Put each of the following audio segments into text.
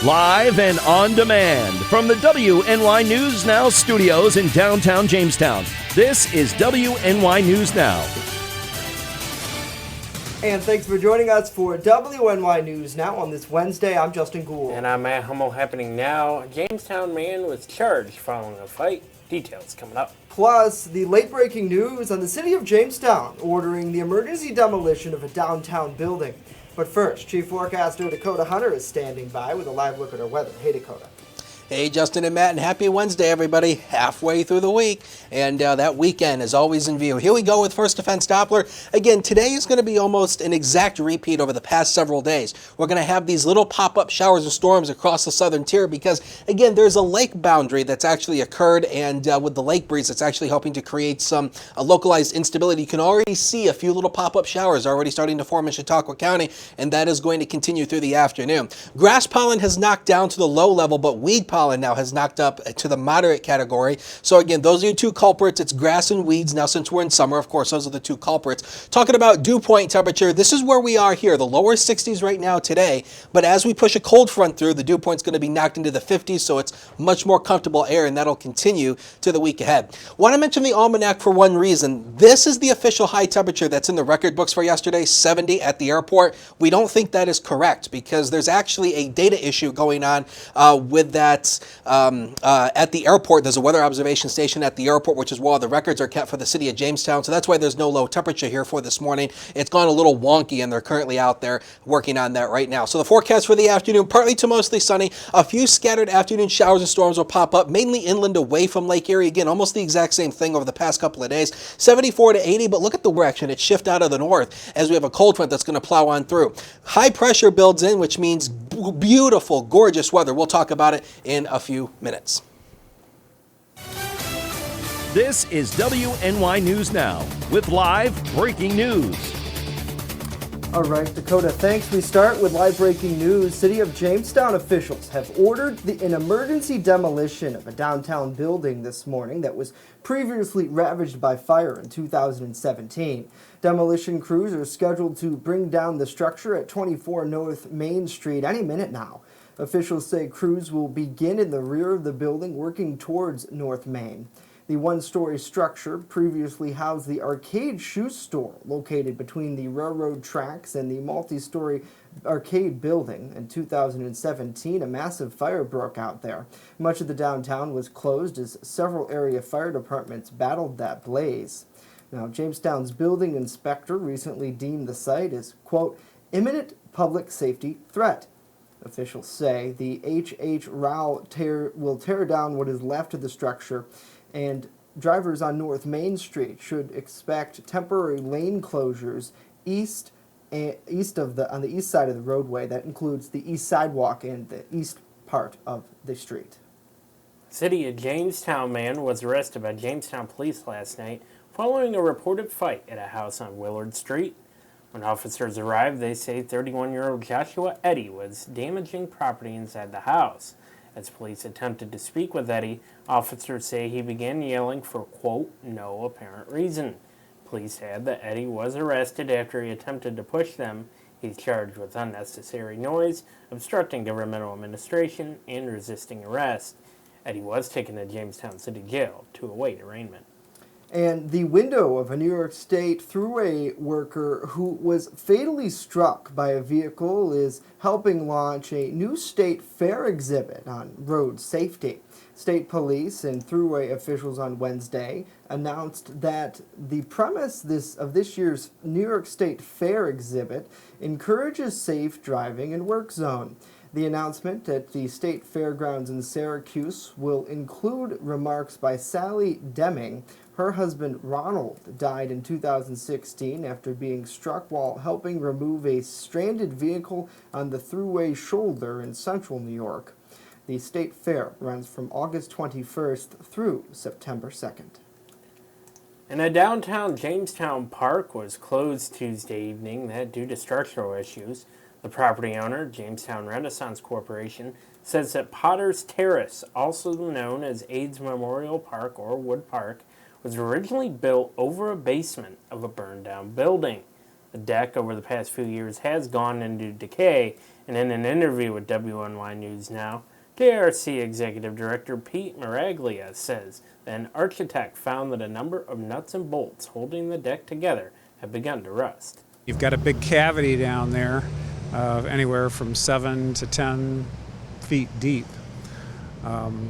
Live and on demand from the WNY News Now studios in downtown Jamestown. This is WNY News Now. And thanks for joining us for WNY News Now on this Wednesday. I'm Justin Gould. And I'm Matt Hummel. Happening now. A Jamestown man was charged following a fight. Details coming up. Plus, the late-breaking news on the city of Jamestown ordering the emergency demolition of a downtown building. But first, Chief Forecaster Dakota Hunter is standing by with a live look at our weather. Hey, Dakota. Hey, Justin and Matt, and happy Wednesday, everybody. Halfway through the week, and that weekend is always in view. Here we go with First Defense Doppler. Again, today is going to be almost an exact repeat over the past several days. We're going to have these little pop-up showers and storms across the southern tier because, again, there's a lake boundary that's actually occurred, and with the lake breeze, it's actually helping to create some localized instability. You can already see a few little pop-up showers already starting to form in Chautauqua County, and that is going to continue through the afternoon. Grass pollen has knocked down to the low level, but weed pollen now has knocked up to the moderate category. So again, those are your two culprits. It's grass and weeds. Now, since we're in summer, of course, those are the two culprits. Talking about dew point temperature, this is where we are here, the lower 60s right now today. But as we push a cold front through, the dew point's going to be knocked into the 50s, so it's much more comfortable air, and that'll continue to the week ahead. Want to mention the almanac for one reason. This is the official high temperature that's in the record books for yesterday, 70 at the airport. We don't think that is correct because there's actually a data issue going on with that. At the airport, there's a weather observation station at the airport, which is where all the records are kept for the city of Jamestown. So that's why there's no low temperature here for this morning. It's gone a little wonky, and they're currently out there working on that right now. So the forecast for the afternoon, partly to mostly sunny. A few scattered afternoon showers and storms will pop up, mainly inland away from Lake Erie. Again, almost the exact same thing over the past couple of days. 74 to 80, but look at the direction. It shifted out of the north as we have a cold front that's going to plow on through. High pressure builds in, which means beautiful, gorgeous weather. We'll talk about it in a few minutes. This is WNY News Now with live breaking news. All right, Dakota, thanks. We start with live breaking news. City of Jamestown officials have ordered an emergency demolition of a downtown building this morning that was previously ravaged by fire in 2017. Demolition crews are scheduled to bring down the structure at 24 North Main Street any minute now. Officials say crews will begin in the rear of the building working towards North Main. The one-story structure previously housed the arcade shoe store located between the railroad tracks and the multi-story arcade building. In 2017, a massive fire broke out there. Much of the downtown was closed as several area fire departments battled that blaze. Now, Jamestown's building inspector recently deemed the site as, quote, imminent public safety threat. Officials say the H.H. Rao will tear down what is left of the structure, and drivers on North Main Street should expect temporary lane closures on the east side of the roadway. That includes the east sidewalk and the east part of the street. City of Jamestown man was arrested by Jamestown police last night following a reported fight at a house on Willard Street. When officers arrived, they say 31-year-old Joshua Eddy was damaging property inside the house. As police attempted to speak with Eddy, officers say he began yelling for, quote, no apparent reason. Police add that Eddy was arrested after he attempted to push them. He's charged with unnecessary noise, obstructing governmental administration, and resisting arrest. Eddy was taken to Jamestown City Jail to await arraignment. And the window of a New York State Thruway worker who was fatally struck by a vehicle is helping launch a new state fair exhibit on road safety. State police and Thruway officials on Wednesday announced that the premise of this year's New York State Fair exhibit encourages safe driving in work zone. The announcement at the State Fairgrounds in Syracuse will include remarks by Sally Deming. Her husband Ronald died in 2016 after being struck while helping remove a stranded vehicle on the Thruway shoulder in central New York. The State Fair runs from August 21st through September 2nd. And a downtown Jamestown park was closed Tuesday evening due to structural issues. The property owner, Jamestown Renaissance Corporation, says that Potter's Terrace, also known as AIDS Memorial Park or Wood Park, was originally built over a basement of a burned-down building. The deck over the past few years has gone into decay, and in an interview with WNY News Now, JRC Executive Director Pete Maraglia says that an architect found that a number of nuts and bolts holding the deck together have begun to rust. You've got a big cavity down there, anywhere from 7 to 10 feet deep.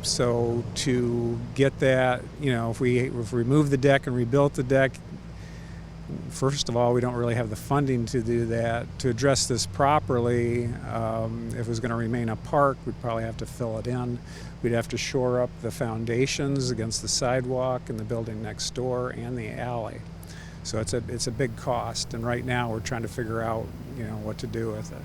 So to get that, if we remove the deck and rebuilt the deck, first of all, we don't really have the funding to do that. To address this properly, if it was going to remain a park, we'd probably have to fill it in. We'd have to shore up the foundations against the sidewalk and the building next door and the alley. So it's a big cost, and right now we're trying to figure out, what to do with it.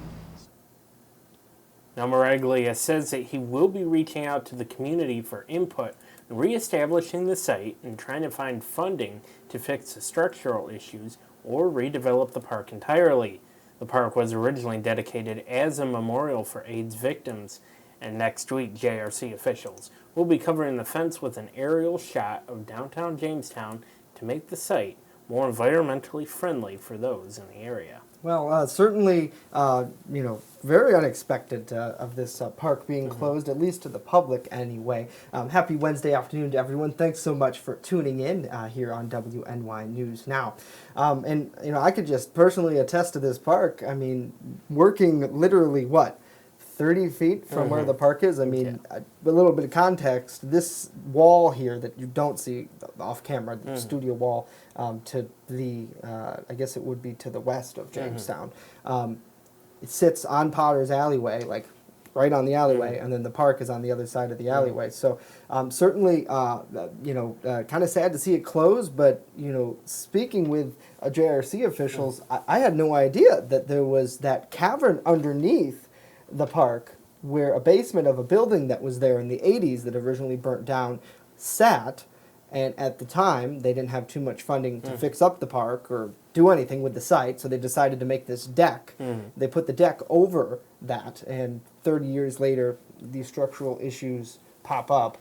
Now, Maraglia says that he will be reaching out to the community for input, reestablishing the site, and trying to find funding to fix the structural issues or redevelop the park entirely. The park was originally dedicated as a memorial for AIDS victims, and next week JRC officials will be covering the fence with an aerial shot of downtown Jamestown to make the site more environmentally friendly for those in the area. Well, certainly, very unexpected of this park being closed, at least to the public anyway. Happy Wednesday afternoon to everyone. Thanks so much for tuning in here on WNY News Now. I could just personally attest to this park. I mean, working literally, 30 feet from where the park is? I mean, a little bit of context, this wall here that you don't see off camera, the studio wall, to the, I guess it would be to the west of Jamestown. It sits on Potter's alleyway, like right on the alleyway, and then the park is on the other side of the alleyway. So certainly, kind of sad to see it close, but, speaking with JRC officials, I had no idea that there was that cavern underneath the park where a basement of a building that was there in the 80s that originally burnt down sat, and at the time they didn't have too much funding to fix up the park or do anything with the site, so they decided to make this deck. They put the deck over that, and 30 years later these structural issues pop up.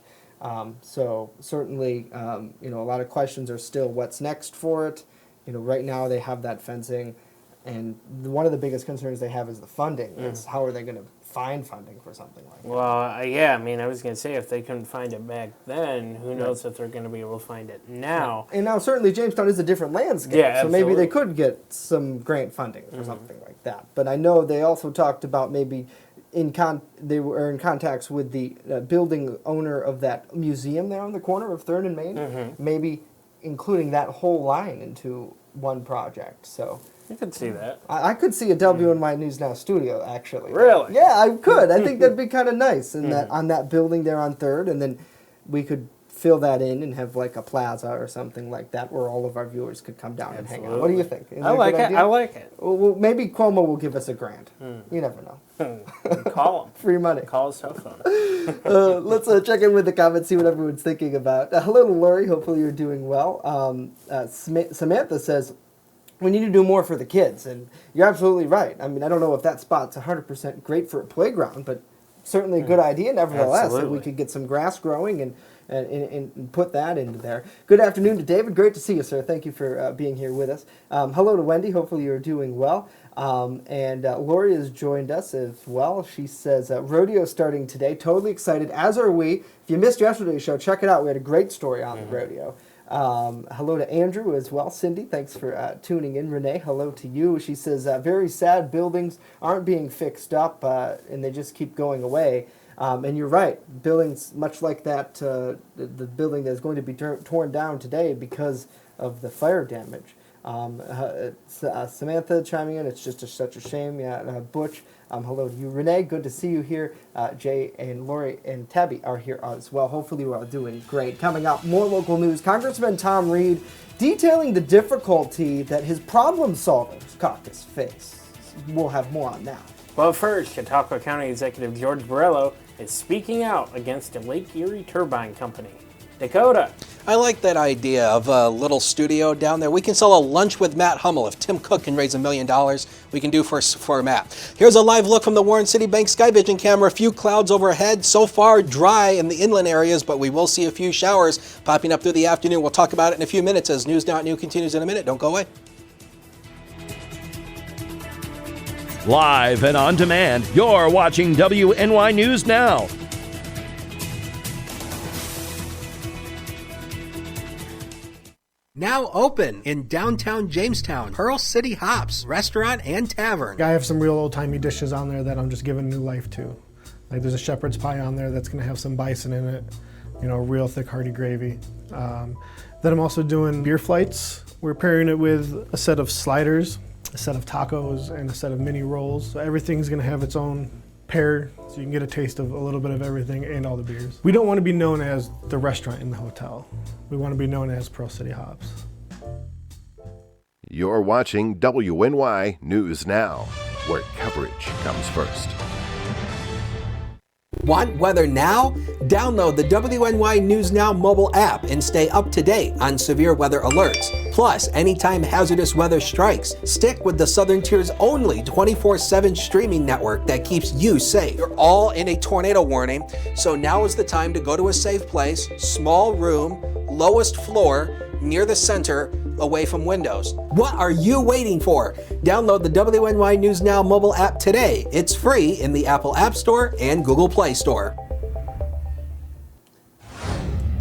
So certainly a lot of questions are still what's next for it. Right now they have that fencing, and one of the biggest concerns they have is the funding. It's how are they going to find funding for something like that? Well, I was going to say if they couldn't find it back then, who knows if they're going to be able to find it now. And now certainly Jamestown is a different landscape, so maybe they could get some grant funding for something like that. But I know they also talked about maybe they were in contacts with the building owner of that museum there on the corner of 3rd and Main, maybe including that whole line into one project. So You could see that. I could see a WNY News Now studio, actually. Really? Yeah, I could. I think that'd be kind of nice that on that building there on 3rd, and then we could fill that in and have like a plaza or something like that where all of our viewers could come down and hang out. What do you think? I like it. I like it. Well, maybe Cuomo will give us a grant. You never know. Call him. Free money. Call his cell phone. Let's check in with the comments, see what everyone's thinking about. Hello to Lori. Hopefully you're doing well. Samantha says, we need to do more for the kids. And you're absolutely right. I mean, I don't know if that spot's 100% great for a playground, but certainly a good idea nevertheless. That we could get some grass growing and put that into there. Good afternoon to David. Great to see you, sir. Thank you for being here with us. Hello to Wendy. Hopefully you're doing well. And Lori has joined us as well. She says, rodeo starting today. Totally excited, as are we. If you missed yesterday's show, check it out. We had a great story on the rodeo. Hello to Andrew as well. Cindy, thanks for tuning in. Renee, hello to you. She says, very sad buildings aren't being fixed up and they just keep going away. And you're right, buildings much like that, the building that's going to be torn down today because of the fire damage. Samantha chiming in, it's just such a shame. Yeah, Butch, hello to you. Renee, good to see you here. Jay and Lori and Tabby are here as well. Hopefully we're all doing great. Coming up, more local news. Congressman Tom Reed detailing the difficulty that his problem solvers caucus face. We'll have more on that. But first, Chautauqua County Executive George Borrello is speaking out against a Lake Erie turbine company. Dakota. I like that idea of a little studio down there. We can sell a lunch with Matt Hummel. If Tim Cook can raise $1 million, we can do for Matt. Here's a live look from the Warren City Bank Sky Vision camera. A few clouds overhead. So far dry in the inland areas, but we will see a few showers popping up through the afternoon. We'll talk about it in a few minutes as News Now at Noon continues in a minute. Don't go away. Live and on demand, you're watching WNY News Now. Now open in downtown Jamestown, Pearl City Hops, restaurant and tavern. I have some real old-timey dishes on there that I'm just giving new life to. Like there's a shepherd's pie on there that's gonna have some bison in it, you know, real thick hearty gravy. Then I'm also doing beer flights. We're pairing it with a set of sliders, a set of tacos, and a set of mini rolls. So everything's gonna have its own pair, so you can get a taste of a little bit of everything and all the beers. We don't want to be known as the restaurant in the hotel. We want to be known as Pearl City Hops. You're watching WNY News Now, where coverage comes first. Want weather now? Download the WNY News Now mobile app and stay up to date on severe weather alerts. Plus, anytime hazardous weather strikes, stick with the Southern Tier's only 24/7 streaming network that keeps you safe. You're all in a tornado warning, so now is the time to go to a safe place, small room, lowest floor, near the center, away from windows. What are you waiting for? Download the WNY News Now mobile app today. It's free in the Apple App Store and Google Play Store.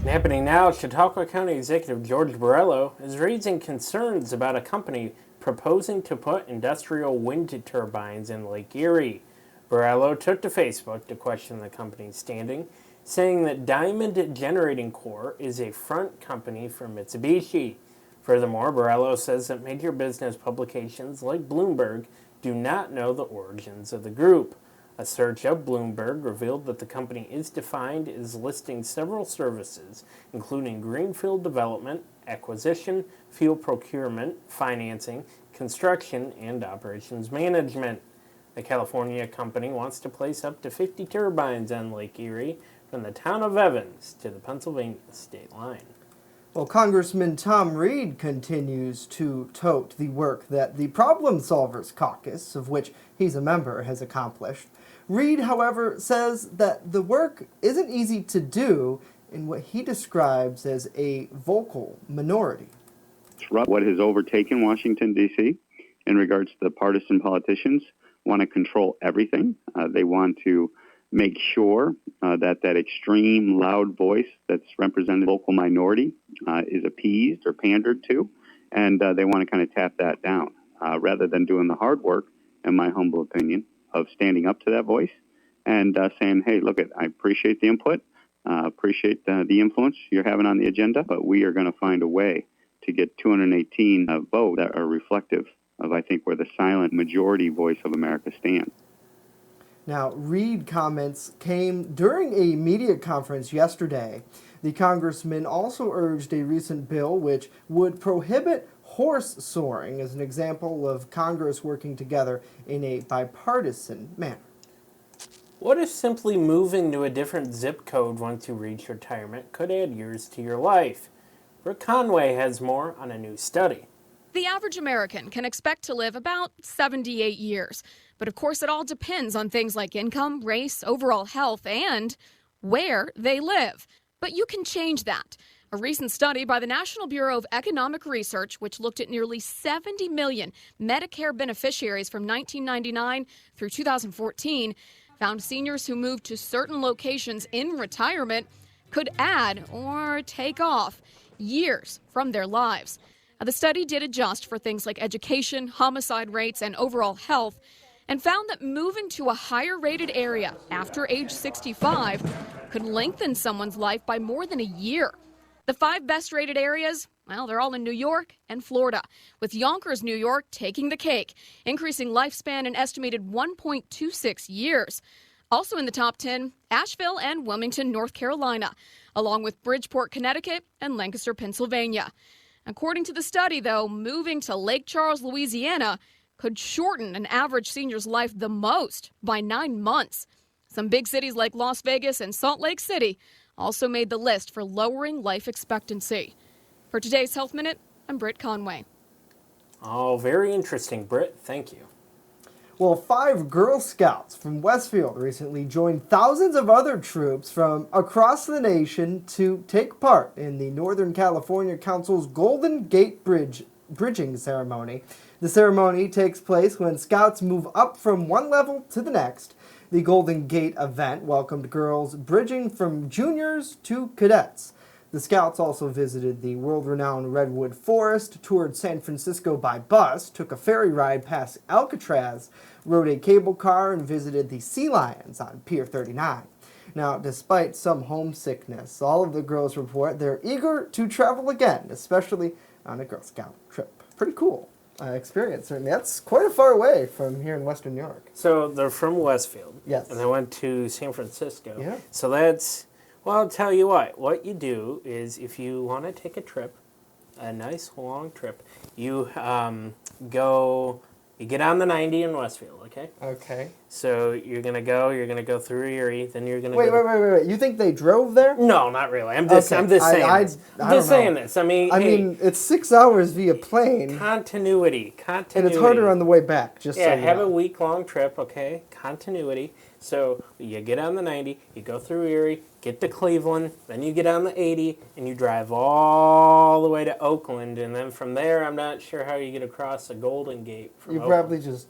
Happening now, Chautauqua County Executive George Borrello is raising concerns about a company proposing to put industrial wind turbines in Lake Erie. Borrello took to Facebook to question the company's standing, saying that Diamond Generating Corps is a front company for Mitsubishi. Furthermore, Borrello says that major business publications like Bloomberg do not know the origins of the group. A search of Bloomberg revealed that the company is defined as listing several services, including greenfield development, acquisition, field procurement, financing, construction, and operations management. The California company wants to place up to 50 turbines on Lake Erie from the town of Evans to the Pennsylvania state line. Well, Congressman Tom Reed continues to tote the work that the Problem Solvers Caucus, of which he's a member, has accomplished. Reed, however, says that the work isn't easy to do in what he describes as a vocal minority. What has overtaken Washington, D.C. in regards to the partisan politicians want to control everything. They want to make sure that extreme loud voice that's represented local minority is appeased or pandered to, and they want to kind of tap that down rather than doing the hard work, in my humble opinion, of standing up to that voice and saying, hey, look, I appreciate the input, appreciate the influence you're having on the agenda, but we are going to find a way to get 218 votes that are reflective of, I think, where the silent majority voice of America stands. Now, Reed comments came during a media conference yesterday. The congressman also urged a recent bill which would prohibit horse soaring as an example of Congress working together in a bipartisan manner. What if simply moving to a different zip code once you reach retirement could add years to your life? Brooke Conway has more on a new study. The average American can expect to live about 78 years. But of course, it all depends on things like income, race, overall health, and where they live. But you can change that. A recent study by the National Bureau of Economic Research, which looked at nearly 70 million Medicare beneficiaries from 1999 through 2014, found seniors who moved to certain locations in retirement could add or take off years from their lives. Now, the study did adjust for things like education, homicide rates, and overall health, and found that moving to a higher-rated area after age 65 could lengthen someone's life by more than a year. The 5 best-rated areas, well, they're all in New York and Florida, with Yonkers, New York, taking the cake, increasing lifespan an estimated 1.26 years. Also in the top 10, Asheville and Wilmington, North Carolina, along with Bridgeport, Connecticut, and Lancaster, Pennsylvania. According to the study, though, moving to Lake Charles, Louisiana, could shorten an average senior's life the most by 9 months. Some big cities like Las Vegas and Salt Lake City also made the list for lowering life expectancy. For today's Health Minute, I'm Britt Conway. Oh, very interesting, Britt. Thank you. Well, 5 Girl Scouts from Westfield recently joined thousands of other troops from across the nation to take part in the Northern California Council's Golden Gate Bridge bridging ceremony. The ceremony takes place when scouts move up from one level to the next. The Golden Gate event welcomed girls bridging from juniors to cadets. The scouts also visited the world-renowned Redwood Forest, toured San Francisco by bus, took a ferry ride past Alcatraz, rode a cable car, and visited the sea lions on Pier 39. Now, despite some homesickness, all of the girls report they're eager to travel again, especially on a Girl Scout trip. Pretty cool experience, certainly. That's quite a far away from here in Western New York. So they're from Westfield. Yes. And they went to San Francisco. Yeah. So that's, well, I'll tell you what you do is if you want to take a trip, a nice long trip, you you get on the 90 in Westfield, okay? Okay. So you're going to go through Erie, then you're going to Wait. You think they drove there? No, not really. I'm just saying this. I mean, it's 6 hours via plane. Continuity. And it's harder on the way back, just so you have know. a week-long trip, okay? Continuity. So you get on the 90, you go through Erie, get to Cleveland, then you get on the 80, and you drive all the way to Oakland, and then from there, I'm not sure how you get across the Golden Gate from Oakland. Probably just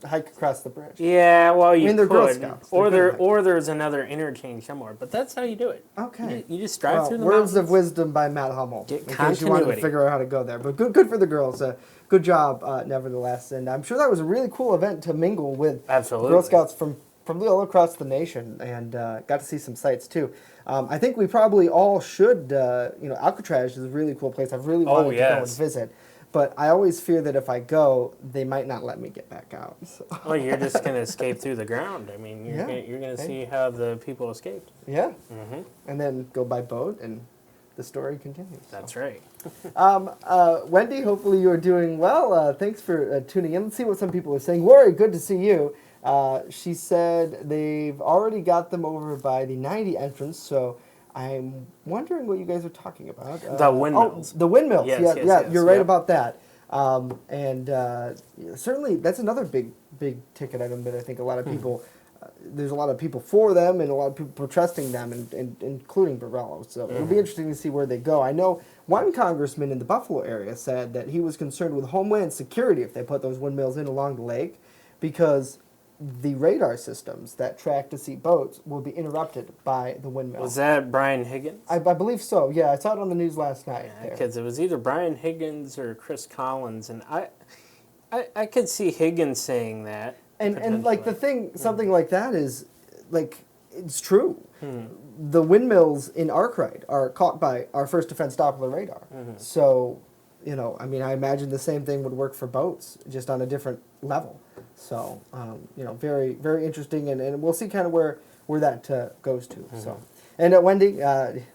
hike across the bridge. Yeah, well, you they're Girl could. Scouts. Or there's another interchange somewhere, but that's how you do it. Okay. You just drive through the Words mountains. of wisdom by Matt Hummel. Get in case you wanted to continuity. figure out how to go there. But good for the girls. Good job, nevertheless. And I'm sure that was a really cool event to mingle with Absolutely. Girl Scouts from all across the nation, and got to see some sights too. I think we probably all should. Alcatraz is a really cool place. I've really wanted to go and visit. But I always fear that if I go, they might not let me get back out. So. Well, you're just going to escape through the ground. I mean, you're going to see how the people escaped. Yeah. Mm-hmm. And then go by boat, and the story continues. That's right. Wendy, hopefully you are doing well. Thanks for tuning in. Let's see what some people are saying. Lori, good to see you. She said they've already got them over by the 90 entrance, so I'm wondering what you guys are talking about. The windmills. The windmills. Yes, you're right about that. Certainly that's another big ticket item that I think a lot of people, there's a lot of people for them and a lot of people protesting them, and including Borrello. So it'll be interesting to see where they go. I know one congressman in the Buffalo area said that he was concerned with Homeland Security if they put those windmills in along the lake, because the radar systems that track to see boats will be interrupted by the windmill. Was that Brian Higgins? I believe so. Yeah, I saw it on the news last night. Because it was either Brian Higgins or Chris Collins, and I could see Higgins saying that. And like the thing, something like that is, like, it's true. The windmills in Arkwright are caught by our first defense Doppler radar. So, I imagine the same thing would work for boats, just on a different level. So, very, very interesting, and we'll see kind of where that goes to. So, and Wendy,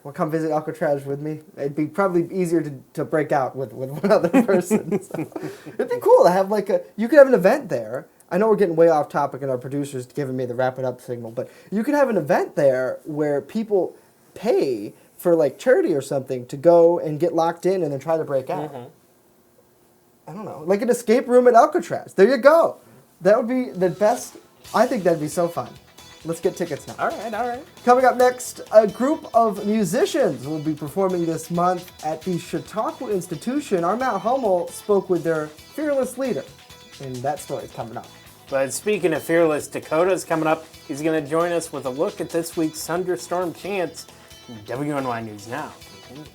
will come visit Alcatraz with me. It'd be probably easier to break out with one other person. So. It'd be cool to have you could have an event there. I know we're getting way off topic, and our producer's giving me the wrap it up signal, but you could have an event there where people pay for charity or something to go and get locked in and then try to break out. I don't know, like an escape room at Alcatraz. There you go. That would be the best. I think that'd be so fun. Let's get tickets now. All right. Coming up next, a group of musicians will be performing this month at the Chautauqua Institution. Our Matt Hummel spoke with their fearless leader, and that story's coming up. But speaking of fearless, Dakota's coming up. He's going to join us with a look at this week's thunderstorm chance. WNY News Now continues.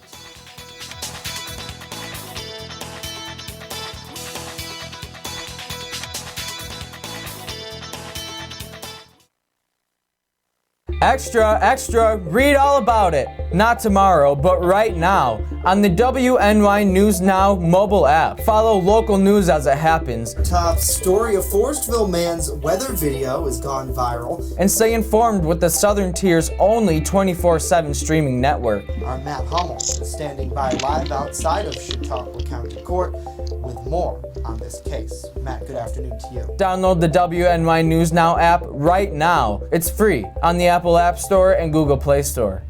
Extra, extra, read all about it. Not tomorrow, but right now on the WNY News Now mobile app. Follow local news as it happens. Top story, a Forestville man's weather video has gone viral. And stay informed with the Southern Tier's only 24/7 streaming network. Our Matt Hummel is standing by live outside of Chautauqua County Court with more on this case. Matt, good afternoon to you. Download the WNY News Now app right now. It's free on the Apple App Store and Google Play Store.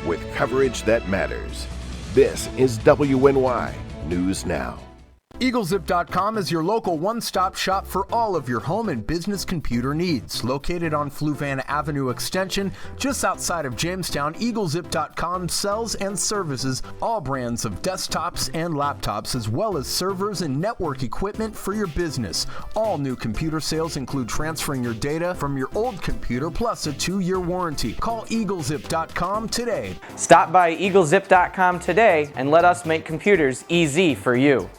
With coverage that matters, this is WNY News Now. EagleZip.com is your local one-stop shop for all of your home and business computer needs. Located on Fluvan Avenue Extension, just outside of Jamestown, EagleZip.com sells and services all brands of desktops and laptops, as well as servers and network equipment for your business. All new computer sales include transferring your data from your old computer plus a 2-year warranty. Call EagleZip.com today. Stop by EagleZip.com today and let us make computers easy for you.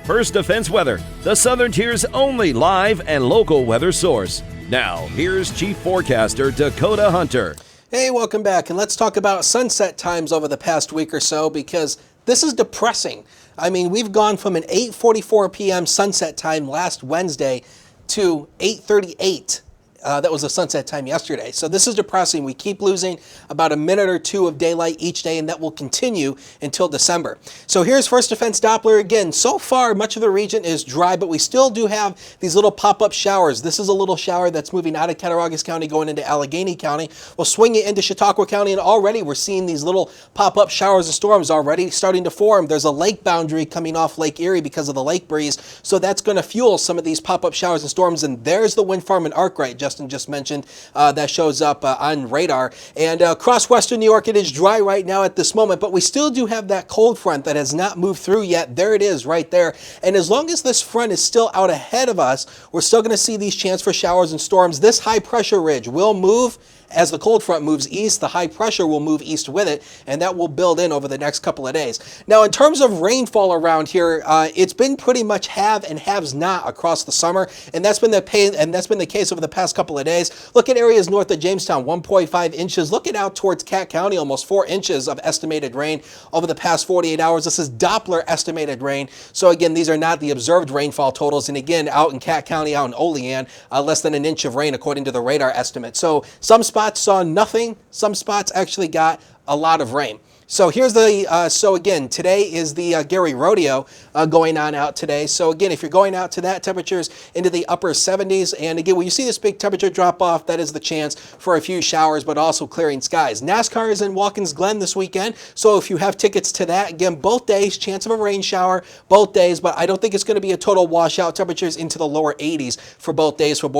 First Defense Weather, the Southern Tier's only live and local weather source. Now, here's Chief Forecaster Dakota Hunter. Hey, welcome back, and let's talk about sunset times over the past week or so, because this is depressing. I mean, we've gone from an 8:44 p.m. sunset time last Wednesday to 8:38. That was the sunset time yesterday. So this is depressing. We keep losing about a minute or two of daylight each day, and that will continue until December. So here's First Defense Doppler again. So far, much of the region is dry, but we still do have these little pop-up showers. This is a little shower that's moving out of Cattaraugus County, going into Allegheny County. We'll swing it into Chautauqua County, and already we're seeing these little pop-up showers and storms already starting to form. There's a lake boundary coming off Lake Erie because of the lake breeze, so that's going to fuel some of these pop-up showers and storms. And there's the wind farm in Arkwright, Justin just mentioned, that shows up on radar. And across western New York, it is dry right now at this moment, but we still do have that cold front that has not moved through yet. There it is right there. And as long as this front is still out ahead of us, we're still going to see these chance for showers and storms. This high pressure ridge will move. As the cold front moves east, the high pressure will move east with it, and that will build in over the next couple of days. Now, in terms of rainfall around here, it's been pretty much have and haves not across the summer, and that's been the case over the past couple of days. Look at areas north of Jamestown, 1.5 inches. Look at out towards Cat County, almost 4 inches of estimated rain over the past 48 hours. This is Doppler estimated rain. So again, these are not the observed rainfall totals. And again, out in Cat County, out in Olean, less than an inch of rain according to the radar estimate. So some spots saw nothing. Some spots actually got a lot of rain. So here's the, so again, today is the Gary Rodeo going on out today. So again, if you're going out to that, temperatures into the upper 70s. And again, when you see this big temperature drop off, that is the chance for a few showers, but also clearing skies. NASCAR is in Watkins Glen this weekend. So if you have tickets to that, again, both days, chance of a rain shower, both days, but I don't think it's going to be a total washout. Temperatures into the lower 80s for both days, for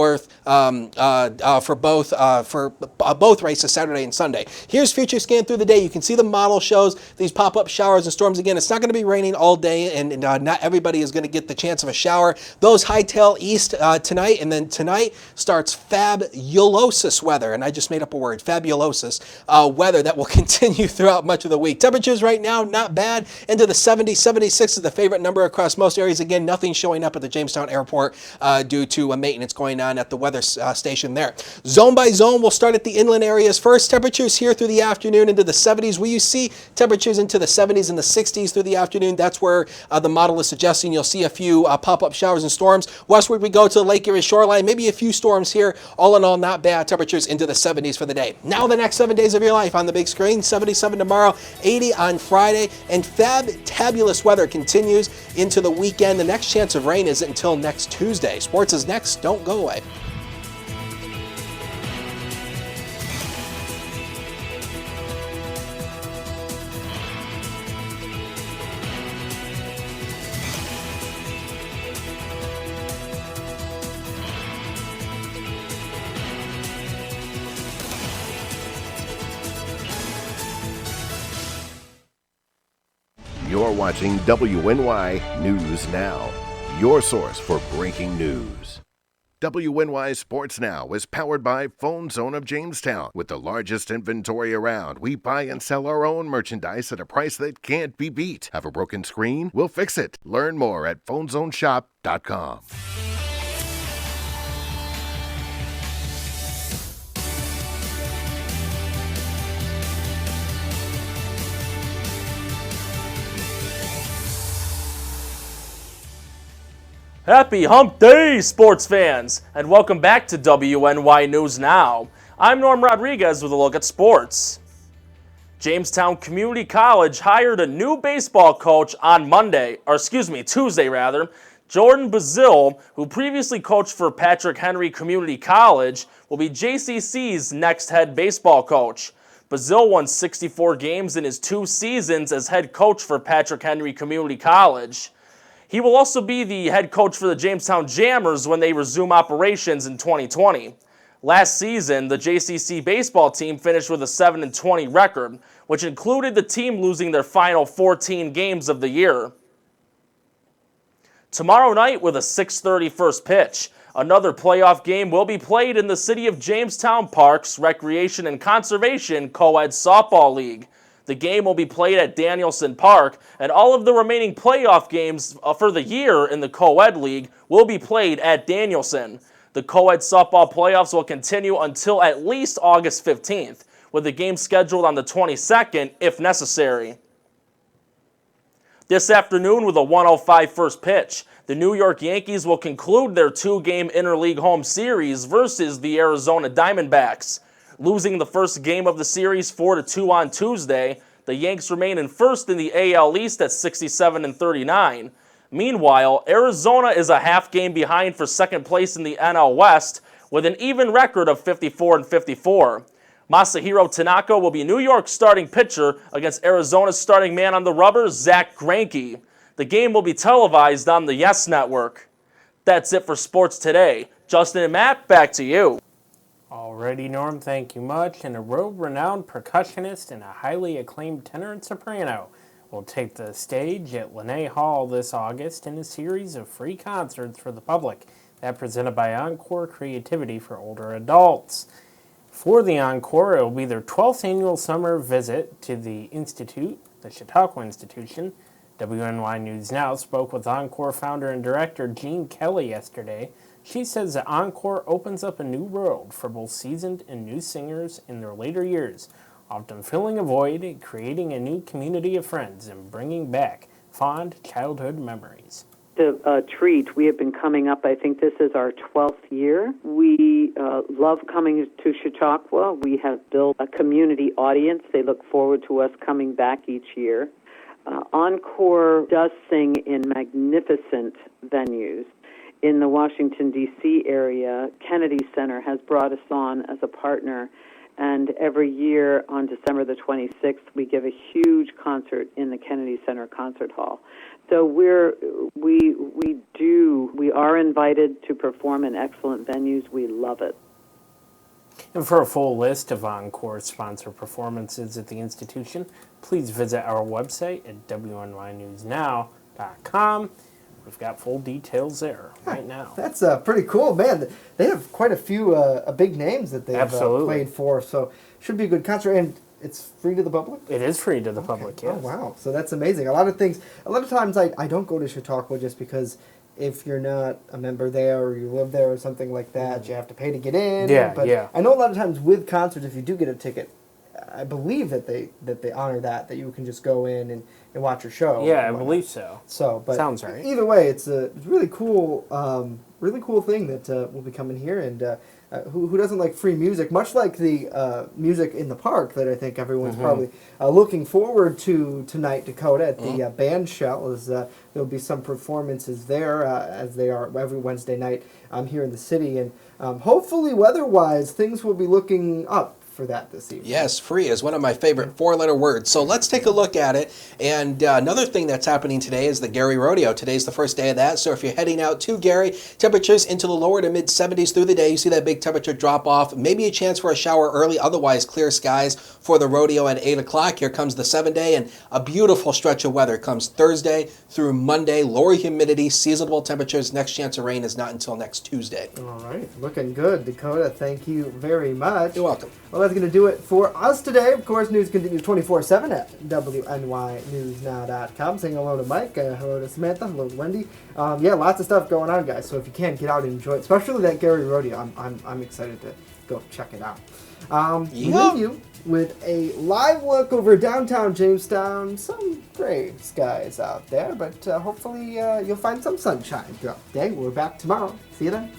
both races, Saturday and Sunday. Here's Future Scan through the day. You can see the model shows these pop-up showers and storms. Again, it's not going to be raining all day, and not everybody is going to get the chance of a shower. Those hightail east tonight, and then tonight starts fabulosis weather, and I just made up a word, fabulosis weather that will continue throughout much of the week. Temperatures right now, not bad, into the 70s. 76 is the favorite number across most areas. Again, nothing showing up at the Jamestown Airport due to maintenance going on at the weather station there. Zone by zone, we'll start at the inland areas first. Temperatures here through the afternoon into the 70s. Will you see temperatures into the 70s and the 60s through the afternoon? That's where the model is suggesting you'll see a few pop-up showers and storms. Westward we go to the Lake Erie shoreline, maybe a few storms here. All in all, not bad. Temperatures into the 70s for the day. Now the next 7 days of your life on the big screen. 77 tomorrow, 80 on Friday, and fabulous weather continues into the weekend. The next chance of rain isn't until next Tuesday. Sports is next. Don't go away. You're watching WNY News Now, your source for breaking news. WNY Sports Now is powered by Phone Zone of Jamestown. With the largest inventory around, we buy and sell our own merchandise at a price that can't be beat. Have a broken screen? We'll fix it. Learn more at phonezoneshop.com. Happy Hump Day, sports fans, and welcome back to WNY News Now. I'm Norm Rodriguez with a look at sports. Jamestown Community College hired a new baseball coach on Tuesday. Jordan Bazil, who previously coached for Patrick Henry Community College, will be JCC's next head baseball coach. Bazile won 64 games in his 2 seasons as head coach for Patrick Henry Community College. He will also be the head coach for the Jamestown Jammers when they resume operations in 2020. Last season, the JCC baseball team finished with a 7-20 record, which included the team losing their final 14 games of the year. Tomorrow night with a 6:30 first pitch, another playoff game will be played in the City of Jamestown Parks Recreation and Conservation Co-ed Softball League. The game will be played at Danielson Park, and all of the remaining playoff games for the year in the Co-ed League will be played at Danielson. The co-ed softball playoffs will continue until at least August 15th, with the game scheduled on the 22nd if necessary. This afternoon with a 1:05 first pitch, the New York Yankees will conclude their 2-game interleague home series versus the Arizona Diamondbacks. Losing the first game of the series 4-2 on Tuesday, the Yanks remain in first in the AL East at 67-39. Meanwhile, Arizona is a half game behind for second place in the NL West with an even record of 54-54. Masahiro Tanaka will be New York's starting pitcher against Arizona's starting man on the rubber, Zach Greinke. The game will be televised on the Yes Network. That's it for sports today. Justin and Matt, back to you. Alrighty, Norm, thank you much. And a world-renowned percussionist and a highly acclaimed tenor and soprano will take the stage at Lene Hall this August in a series of free concerts for the public that presented by Encore Creativity for older adults. For the Encore, it will be their 12th annual summer visit to the Institute, the Chautauqua Institution. WNY News Now spoke with Encore founder and director Jean Kelly yesterday. She says that Encore opens up a new world for both seasoned and new singers in their later years, often filling a void, creating a new community of friends, and bringing back fond childhood memories. A treat. We have been coming up, I think this is our 12th year. We love coming to Chautauqua. We have built a community audience. They look forward to us coming back each year. Encore does sing in magnificent venues. In the Washington, D.C. area, Kennedy Center has brought us on as a partner, and every year on December the 26th, we give a huge concert in the Kennedy Center Concert Hall. So we are invited to perform in excellent venues. We love it. And for a full list of Encore sponsor performances at the institution, please visit our website at WNYNewsNow.com. We've got full details there right now. That's pretty cool, man. They have quite a few big names that they've played for, so should be a good concert. And it's free to the public? It is free to the public, yes. Oh, wow. So that's amazing. A lot of times I don't go to Chautauqua just because if you're not a member there or you live there or something like that, you have to pay to get in. Yeah, but yeah. I know a lot of times with concerts, if you do get a ticket, I believe that they honor that you can just go in and watch your show. Yeah, I believe so. But sounds right. Either way, it's a really cool thing that will be coming here. And who doesn't like free music? Much like the music in the park that I think everyone's probably looking forward to tonight, Dakota, at the band shell. There'll be some performances there as they are every Wednesday night here in the city. And hopefully, weather-wise, things will be looking up for that this evening. Yes, free is one of my favorite 4-letter words. So let's take a look at it. And another thing that's happening today is the Gary Rodeo. Today's the first day of that. So if you're heading out to Gary, temperatures into the lower to mid-70s through the day. You see that big temperature drop off. Maybe a chance for a shower early. Otherwise, clear skies for the rodeo at 8 o'clock. Here comes the 7-day, and a beautiful stretch of weather comes Thursday through Monday. Lower humidity, seasonable temperatures. Next chance of rain is not until next Tuesday. All right. Looking good, Dakota. Thank you very much. You're welcome. Well, that's going to do it for us today. Of course, news continues 24/7 at WNYNewsNow.com. Saying hello to Mike, hello to Samantha, hello to Wendy. Lots of stuff going on, guys. So if you can, get out and enjoy it, especially that Gary Rodeo. I'm excited to go check it out. We leave you with a live look over downtown Jamestown. Some gray skies out there, but hopefully you'll find some sunshine throughout the day. We're back tomorrow. See you then.